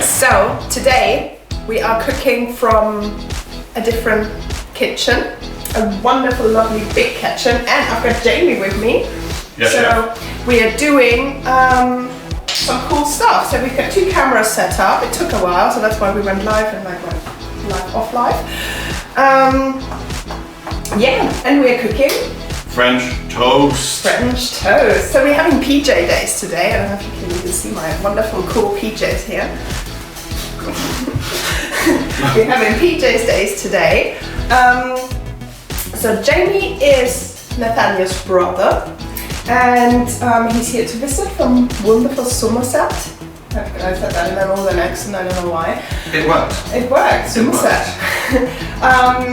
So today we are cooking from a different kitchen, a wonderful, lovely big kitchen, and I've got Jamie with me. Yes, so chef. we are doing some cool stuff. So we've got 2 cameras set up. It took a while, so that's why we went live and like went live off live. Yeah, and we're cooking French toast. French toast. So we're having PJ days today. I don't know if you can even see my wonderful cool PJs here. We're having PJ's days today. So Jamie is Nathaniel's brother, and he's here to visit from wonderful Somerset. I said that in an northern accent, I don't know why. It worked. It worked, Somerset.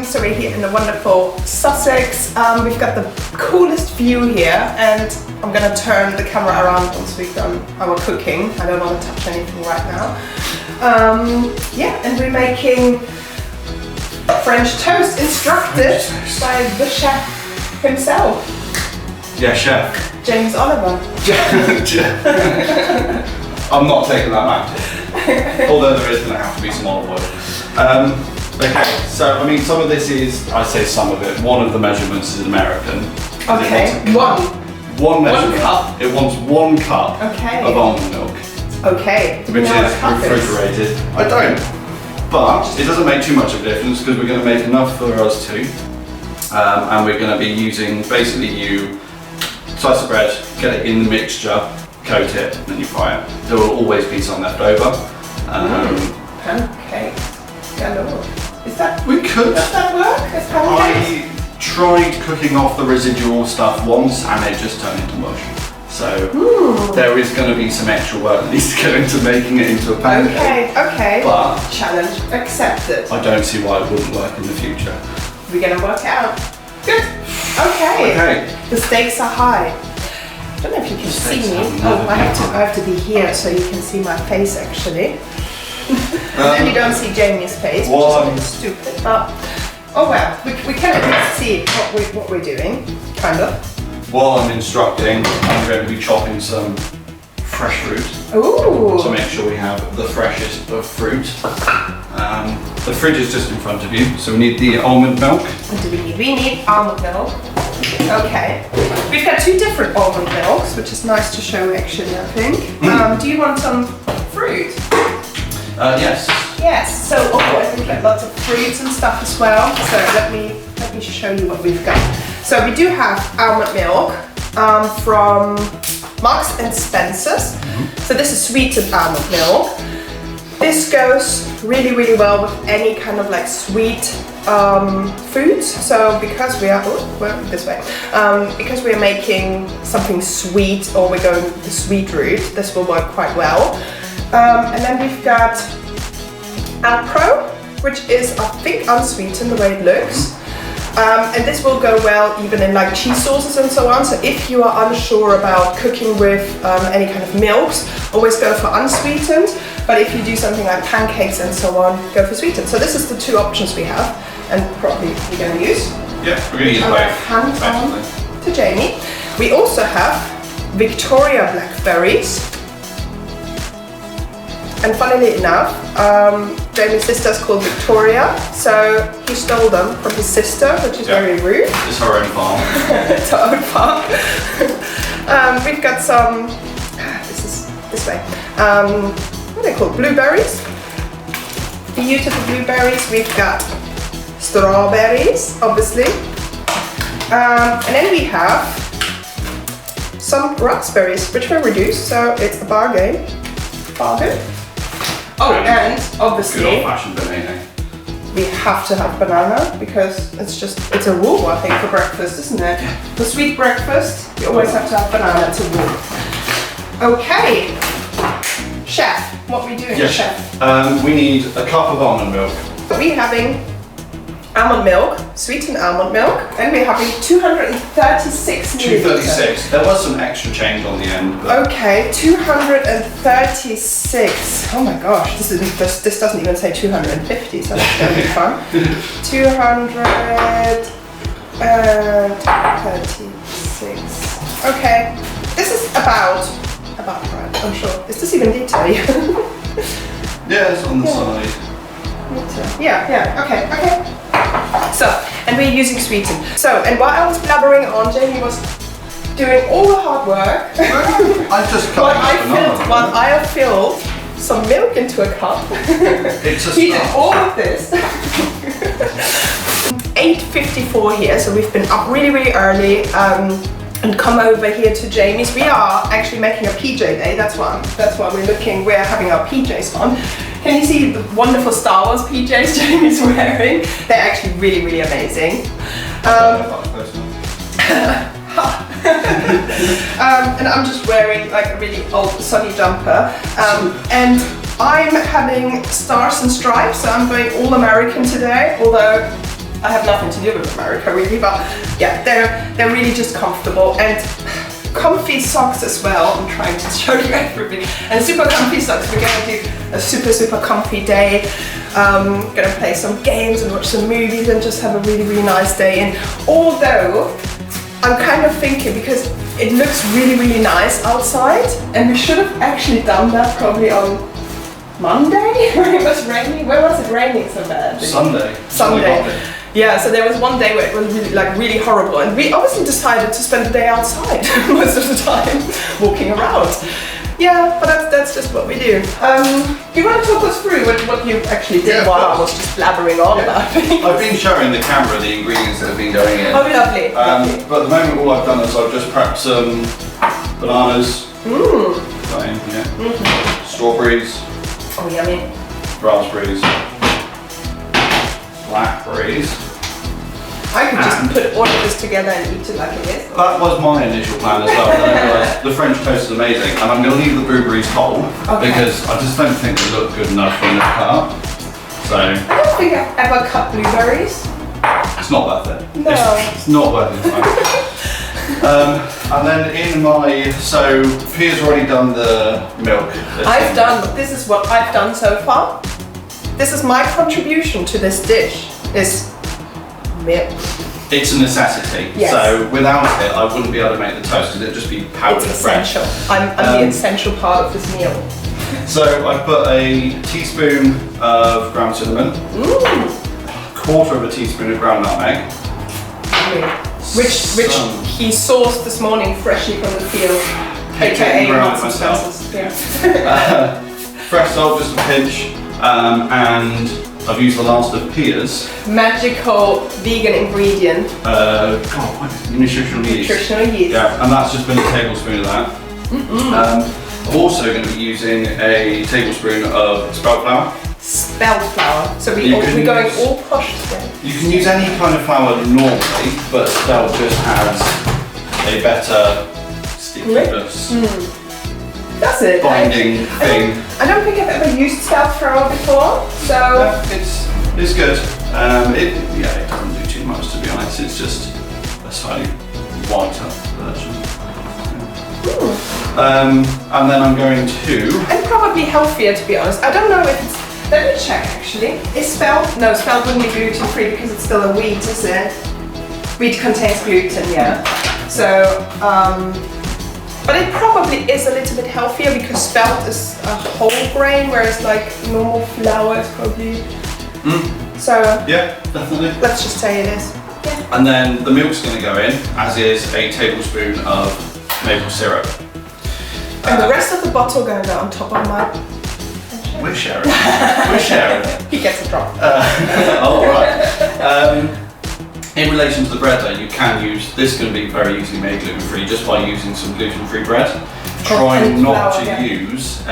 So we're here in the wonderful Sussex. We've got the coolest view here, and I'm gonna turn the camera around once we've done our cooking. I don't want to touch anything right now. Yeah, and we're making French toast, instructed by the chef himself. Yeah, chef. James Oliver. I'm not taking that mantle. Although there is going to have to be some olive oil. Okay, so I mean, some of this is, I say some of it, one of the measurements is American. Okay, One measurement. cup. It wants 1 cup Okay. of almond milk, Okay. which Now is the cup refrigerated. I don't. But it doesn't make too much of a difference because we're going to make enough for us two. And we're going to be using, basically you slice of bread, get it in the mixture, coat it, and then you fry it. There will always be some left over. Pancake. Galore. Is that? We could. Does that work? As pancakes? I tried cooking off the residual stuff once and it just turned into mush. So there is going to be some extra work that needs to go into making it into a pancake. Okay. But challenge accepted. I don't see why it wouldn't work in the future. We're gonna work out. Good. Okay. Okay. The stakes are high. I don't know if you can see me. Oh, I have to be here so you can see my face actually. Then you don't see Jamie's face, which is a bit stupid. But oh well, we can at least see what we're doing, kind of. While I'm instructing, I'm going to be chopping some fresh fruit Ooh. to make sure we have the freshest of fruit. The fridge is just in front of you, so we need the almond milk. What do we need? We need almond milk. Okay. We've got 2 different almond milks, which is nice to show actually, I think. Do you want some fruit? Yes. Yes. So and we've got lots of fruits and stuff as well. So let me show you what we've got. So we do have almond milk from Marks and Spencer's. So this is sweetened almond milk. This goes really, really well with any kind of like sweet foods. So because we are, this way, because we are making something sweet or we're going the sweet route, this will work quite well. And then we've got Alpro, which is I think unsweetened the way it looks. And this will go well even in like cheese sauces and so on. So if you are unsure about cooking with any kind of milks, always go for unsweetened. But if you do something like pancakes and so on, go for sweetened. So this is the 2 options we have, and probably we're going to use. Yeah, we're going to use I'm both. going to hand on to Jamie. We also have Victoria blackberries. And funnily enough, Jamie's sister's called Victoria, so he stole them from his sister, which is very rude. It's her own farm. It's our own farm. We've got some, this way, what are they called? Blueberries. Beautiful blueberries. We've got strawberries, obviously. And then we have some raspberries, which were reduced, so it's a bargain. Oh, and obviously, Good old-fashioned banana. we have to have banana because it's a rule, I think, for breakfast, isn't it? For sweet breakfast, you always have to have banana, it's a rule. Okay, chef, what are we doing, Yes, chef? we need a cup of almond milk. We're having almond milk, sweetened almond milk, and we're having 236 milliliters. 236. There was some extra change on the end. But Okay, 236. Oh my gosh, this doesn't even say 250, so that's going to be fun. 236. Okay, this is about right, I'm sure. Is this even detailed? Yeah, Yeah, it's on the side. Yeah, okay. So, and we're using sweetened. So, and while I was blabbering on, Jamie was doing all the hard work. I just cut While I filled some milk into a cup. It's a He did start. all of this. 8:54 here, so we've been up really early and come over here to Jamie's. We are actually making a PJ day. That's why we're having our PJs on. Can you see the wonderful Star Wars PJs Jamie's wearing? They're actually really amazing. And I'm just wearing like a really old sunny jumper. And I'm having Stars and Stripes, so I'm going all American today, although I have nothing to do with America really, but yeah, they're really just comfortable and comfy socks as well. I'm trying to show you everything. And super comfy socks. We're gonna do a super comfy day. Gonna play some games and watch some movies and just have a really nice day. And although I'm kind of thinking, because it looks really nice outside, and we should have actually done that probably on Monday when it was raining. Where was it raining so bad? Sunday. Yeah, so there was one day where it was really horrible, and we obviously decided to spend the day outside most of the time, walking around. Yeah, but that's just what we do. You want to talk us through what you actually did while I was just blabbering on about things? I've been showing the camera the ingredients that have been going in. Oh, lovely. But at the moment, all I've done is I've just prepped some bananas, strawberries, oh, yummy. raspberries, blackberries. I could just put all of this together and eat it like it is. That was my initial plan as well. Then I realised the French toast is amazing, and I'm going to leave the blueberries whole because I just don't think they look good enough in this cut. So I don't think I've ever cut blueberries. it's not worth it. No. It's not worth it. And then so Pia's already done the milk. This is what I've done so far. This is my contribution to this dish, is milk. It's a necessity. Yes. So without it, I wouldn't be able to make the toast because it'd just be powdered It's fresh. essential. I'm the essential part of this meal. So I put a teaspoon of ground cinnamon, quarter of a teaspoon of ground nutmeg, Which he sourced this morning freshly from the field, aka ground Marks and myself. Spencer's. Yeah. Fresh salt, just a pinch, and I've used the last of Pia's. Magical vegan ingredient. Nutritional yeast. Nutritional yeast. Yeah, and that's just been a tablespoon of that. I'm also going to be using a tablespoon of spelt flour. Spelt flour. So we're going all posh today. You can use any kind of flour normally, but spelt just has a better stickiness, That's it. binding thing. I don't think I've ever used spelt flour before, so Yeah, it's good. It doesn't do too much, to be honest. It's just a slightly whiter version. And then I'm going to. and probably healthier, to be honest. I don't know if it's. Let me check actually. Is spelt? No, spelt wouldn't be gluten free because it's still a wheat, isn't it? Wheat contains gluten, yeah. So, but it probably is a little bit healthier because spelt is a whole grain, whereas like normal flour is probably. So Yeah, definitely. let's just say it is. Yeah. And then the milk's going to go in, as is a tablespoon of maple syrup. And the rest of the bottle going to go on top of my. We're sharing. We're sharing. He gets a drop. All right. In relation to the bread though, you can use, this is going to be very easily made gluten-free just by using some gluten-free bread. Try and not flour, to yeah. use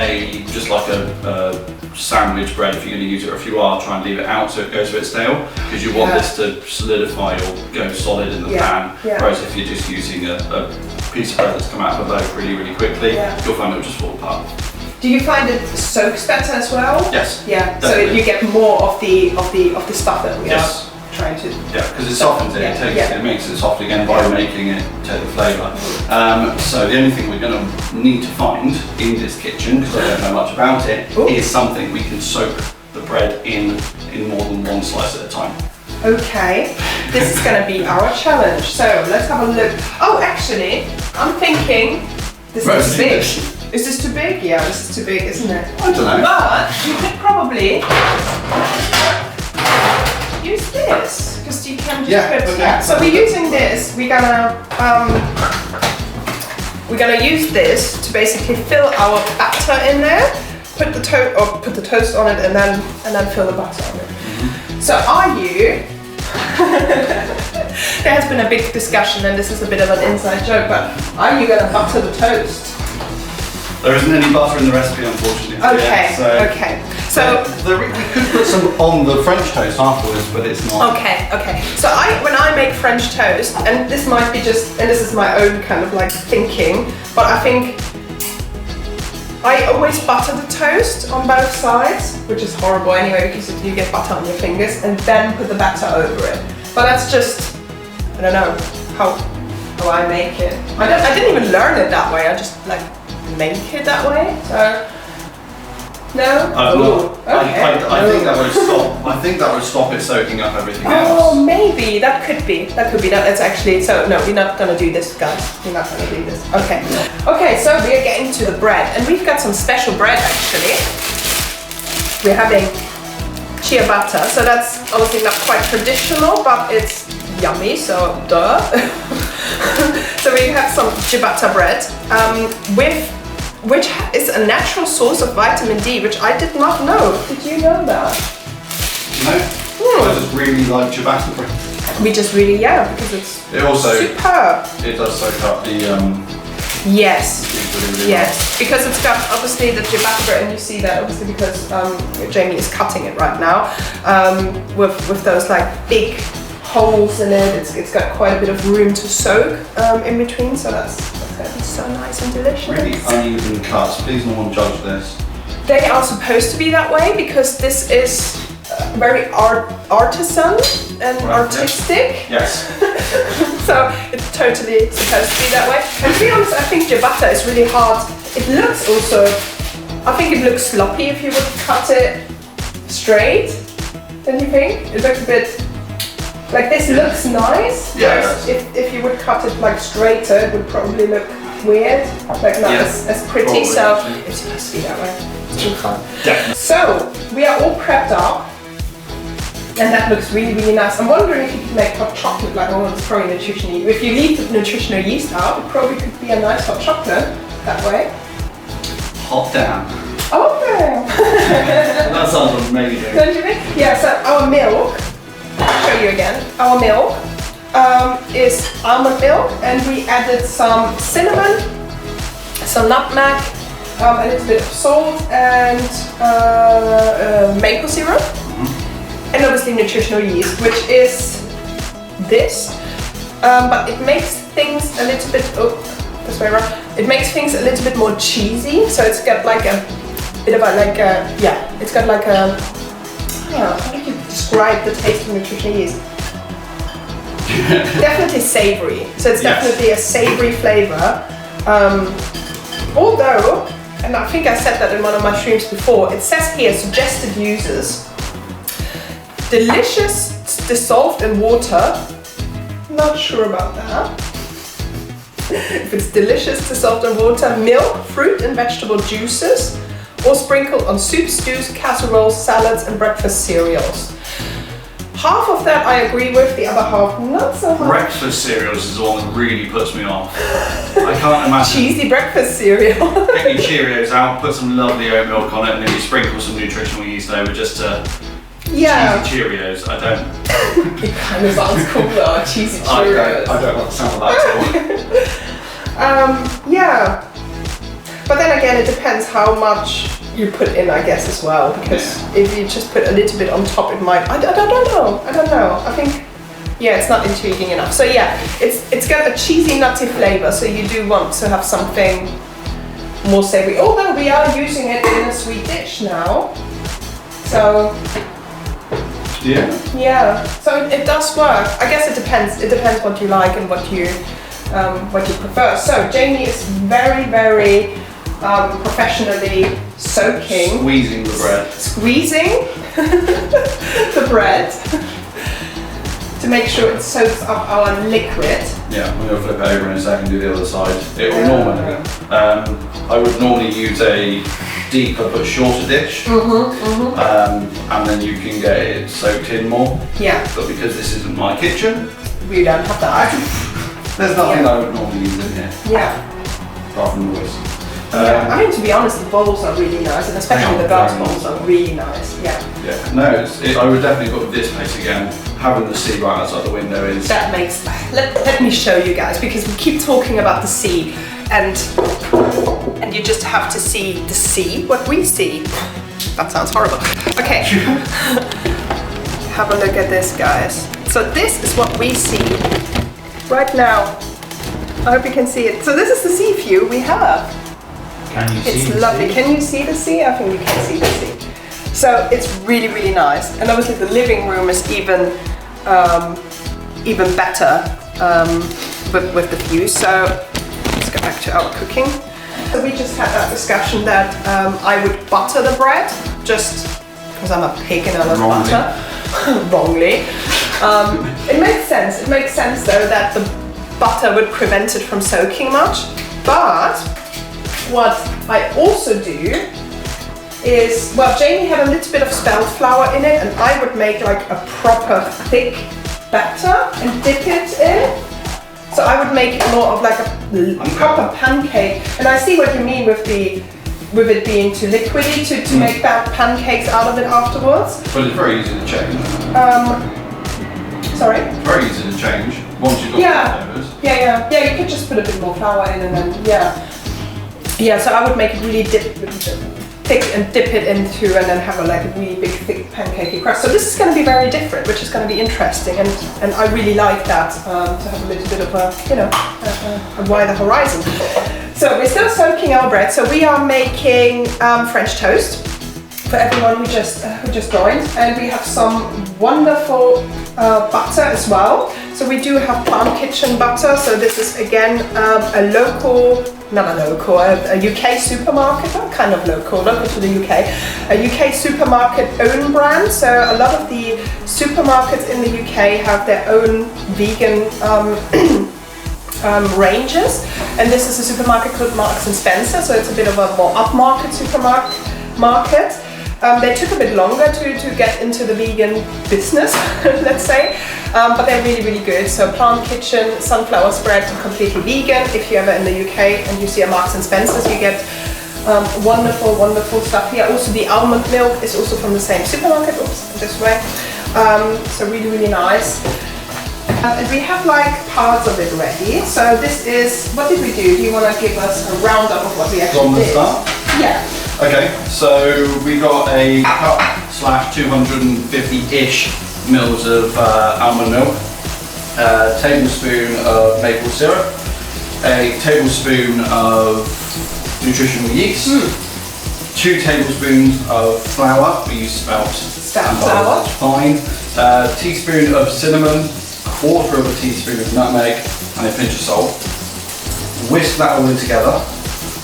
just like a sandwich bread if you're going to use it, or if you are, try and leave it out so it goes a bit stale, because you want this to solidify or go solid in the pan, whereas if you're just using a piece of bread that's come out of a loaf really quickly, you'll find it will just fall apart. Do you find it soaks better as well? Yes. Yeah. Definitely. So you get more of the stuff that we Yes. are trying to. Yeah, because it softens it, it makes it soft again by making it take the flavour. So the only thing we're going to need to find in this kitchen, because I don't know much about it, is something we can soak the bread in more than one slice at a time. Okay, this is going to be our challenge. So let's have a look. Oh, actually, I'm thinking this is big. Is this too big? Yeah, this is too big, isn't it? I don't know. But you could probably use this because you can just put. okay. Yeah. So we're using this. We're gonna use this to basically fill our batter in there. Put the toast on it, and then fill the butter on it. So are you? There has been a big discussion, and this is a bit of an inside joke, but are you gonna butter the toast? There isn't any butter in the recipe, unfortunately. Okay. Yeah, Okay. So. we could put some on the French toast afterwards, but it's not. Okay. So when I make French toast, and this might be and this is my own kind of like thinking, but I think I always butter the toast on both sides, which is horrible anyway because you get butter on your fingers, and then put the batter over it. But that's just, I don't know how I make it. I didn't even learn it that way. I just like make it that way. So no. I think that would stop it soaking up everything else. Oh, maybe that could be. That's actually. So no, we're not gonna do this, guys. We're not gonna do this. Okay. Okay. So we are getting to the bread, and we've got some special bread actually. We're having ciabatta, so that's obviously not quite traditional, but it's yummy. So duh. So we have some ciabatta bread which is a natural source of vitamin D, which I did not know. Did you know that? No. I just really like ciabatta bread. We just really, because it's superb. It does soak up the Yes. really Yes, because it's got obviously the ciabatta bread, and you see that obviously because Jamie is cutting it right now with those like big holes in it. It's got quite a bit of room to soak in between, so that's going to be so nice and delicious. Really uneven cuts. Please, no one judge this. They are supposed to be that way because this is very artisan and artistic. Yes. So it's totally supposed to be that way. And to be honest, I think ciabatta is really hard. It looks also, I think it looks sloppy if you would cut it straight. Don't you think? It looks a bit, like this looks nice. Yeah. If you would cut it like straighter, it would probably look weird, like not as pretty. Probably, so actually. it's supposed to be that way. It's really fun. Definitely. So we are all prepped up. And that looks really, really nice. I'm wondering if you could make hot chocolate, like, oh, it's probably nutritional yeast. If you leave the nutritional yeast out, it probably could be a nice hot chocolate that way. Hot damn. Oh, damn. That sounds amazing. Don't you think? Yeah, so our milk, I'll show you again. Our milk is almond milk, and we added some cinnamon, some nutmeg, a little bit of salt, and maple syrup. And obviously nutritional yeast, which is this, but it makes things a little bit, this way around, it makes things a little bit more cheesy, so it's got like a bit of a, it's got like a, how do you describe the taste of nutritional yeast? Definitely savory, so it's definitely a savory flavour, although, and I think I said that in one of my streams before, it says here suggested uses. Delicious dissolved in water. Not sure about that. If it's delicious dissolved in water, milk, fruit and vegetable juices, or sprinkled on soup, stews, casseroles, salads and breakfast cereals. Half of that I agree with, the other half not so much. Breakfast cereals is the one that really puts me off. I can't imagine. Cheesy breakfast cereal. Get your Cheerios out, put some lovely oat milk on it, and then you sprinkle some nutritional yeast over just to cheesy Cheerios. I don't. It kind of sounds cool though, cheesy Cheerios. I don't like the sound of that at all. Yeah. But then again, it depends how much you put in, I guess, as well. Because if you just put a little bit on top, it might. I don't know. I think, it's not intriguing enough. So yeah, it's got a cheesy, nutty flavor. So you do want to have something more savory. Although we are using it in a sweet dish now. So. Yeah, so it does work. I guess it depends. It depends what you like and what you prefer. So Jamie is very, very professionally soaking, squeezing the bread to make sure it soaks up our liquid. Yeah, I'm going to flip it over in a second, do the other side. It will normally. I would normally use a deeper but shorter dish, and then you can get it soaked in more. Yeah. But because this isn't my kitchen, We don't have that. there's nothing I would normally use in here, Yeah. apart from the whisk. Yeah. I mean, to be honest, the bowls are really nice, and especially the glass bowls are really nice. Yeah. Yeah, no, I would definitely book this place again. Having the sea right outside the window is... That makes. Let me show you guys, because we keep talking about the sea, and you just have to see the sea, what we see. That sounds horrible. Okay. Have a look at this, guys. So this is what we see right now. I hope you can see it. So this is the sea view we have. Can you see It's lovely. Can you see the sea? I think you can see the sea. So it's really, really nice. And obviously the living room is even better with the view. So let's go back to our cooking. So we just had that discussion that I would butter the bread, just because I'm a pig and I love butter. Wrongly. It makes sense. It makes sense though that the butter would prevent it from soaking much. But what I also do is, well, Jamie had a little bit of spelt flour in it, and I would make like a proper thick batter and dip it in. So I would make it more of like a proper pancake. And I see what you mean with it being too liquidy to make that pancakes out of it afterwards. But it's very easy to change. Sorry? Very easy to change once you've got the flavors. Yeah, you could just put a bit more flour in and then, yeah, so I would make it really thick and dip it into, and then have a really big thick pancakey crust. So this is going to be very different, which is going to be interesting, and I really like that, to have a little bit of a wider horizon. So we're still soaking our bread. So we are making French toast for everyone who just joined, and we have some wonderful butter as well. So we do have Plant Kitchen butter. So this is again a UK supermarket, not kind of local to the UK, a UK supermarket own brand. So a lot of the supermarkets in the UK have their own vegan ranges, and this is a supermarket called Marks and Spencer, so it's a bit of a more upmarket supermarket. They took a bit longer to get into the vegan business, let's say, but they're really, really good. So Plant Kitchen, sunflower spread, completely vegan. If you're ever in the UK and you see a Marks and Spencer's, you get wonderful, wonderful stuff here. Also the almond milk is also from the same supermarket, oops, this way. So really, really nice. And we have like parts of it ready. So this is, what did we do? Do you want to give us a roundup of what we actually did? Yeah. Okay, so we got a cup / 250-ish mils of almond milk, a tablespoon of maple syrup, a tablespoon of nutritional yeast, 2 tablespoons of flour, we use spelt flour, that's fine, a teaspoon of cinnamon, 1/4 of a teaspoon of nutmeg, and a pinch of salt. Whisk that all in together,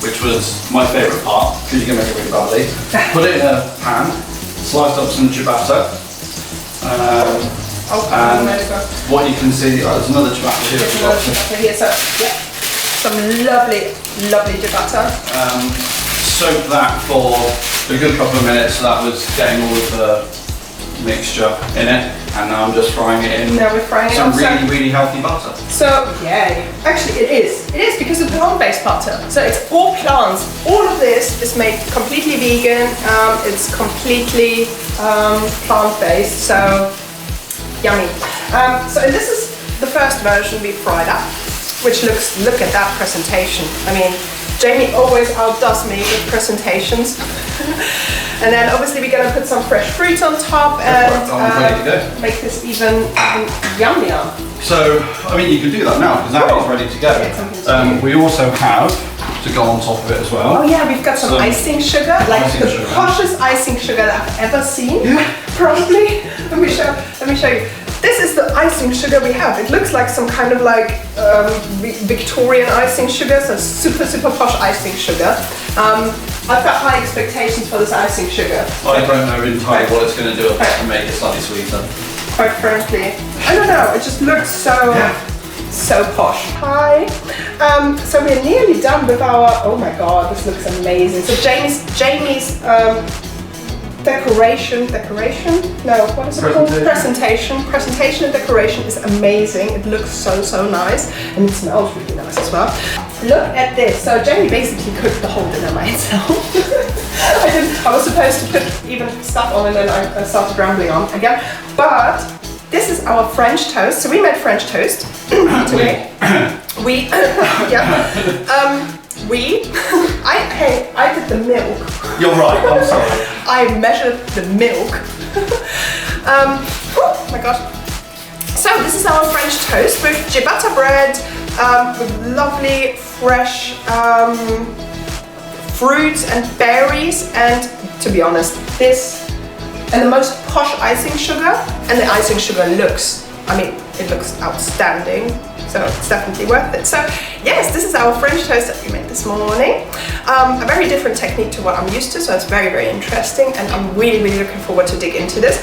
which was my favourite part, because you can make it really bubbly. Put it in a pan, slice up some ciabatta, and what you can see, there's another ciabatta here. Here, so yeah, some lovely, lovely ciabatta. Soak that for a good couple of minutes, so that was getting all of the mixture in it, and now I'm just frying it in. Now we're frying some it really, really healthy butter. So, yay. Actually, it is because it's plant-based butter. So it's all plants. All of this is made completely vegan. It's completely plant-based. So, yummy. So and this is the first version we fried up, which look at that presentation. I mean, Jamie always outdoes me with presentations. And then obviously we're going to put some fresh fruit on top and make this even yummier. So, I mean, you can do that now because that is ready to go. We also have to go on top of it as well. Oh yeah, we've got some icing sugar, like the poshest icing sugar that I've ever seen. Yeah. Probably. Let me show you. This is the icing sugar we have. It looks like some kind of like Victorian icing sugar, so super, super posh icing sugar. I've got high expectations for this icing sugar. I don't know entirely what it's going to do apart from make it slightly sweeter. Quite frankly, I don't know. It just looks so So posh. Hi. So we're nearly done with our, oh my god, this looks amazing. So Jamie's decoration, no, what is it called? Presentation and decoration is amazing. It looks so nice, and it smells really nice as well. Look at this. So Jamie basically cooked the whole dinner by himself. I was supposed to put even stuff on, and then I started rambling on again. But this is our French toast. So we made French toast today. I did the milk. You're right, I'm sorry. I measured the milk. Oh my god. So this is our French toast with ciabatta bread, with lovely fresh fruits and berries, and to be honest, this and the most posh icing sugar, and the icing sugar looks, I mean, it looks outstanding. So it's definitely worth it. So yes, this is our French toast that we made this morning. A very different technique to what I'm used to, so it's very interesting, and I'm really looking forward to dig into this.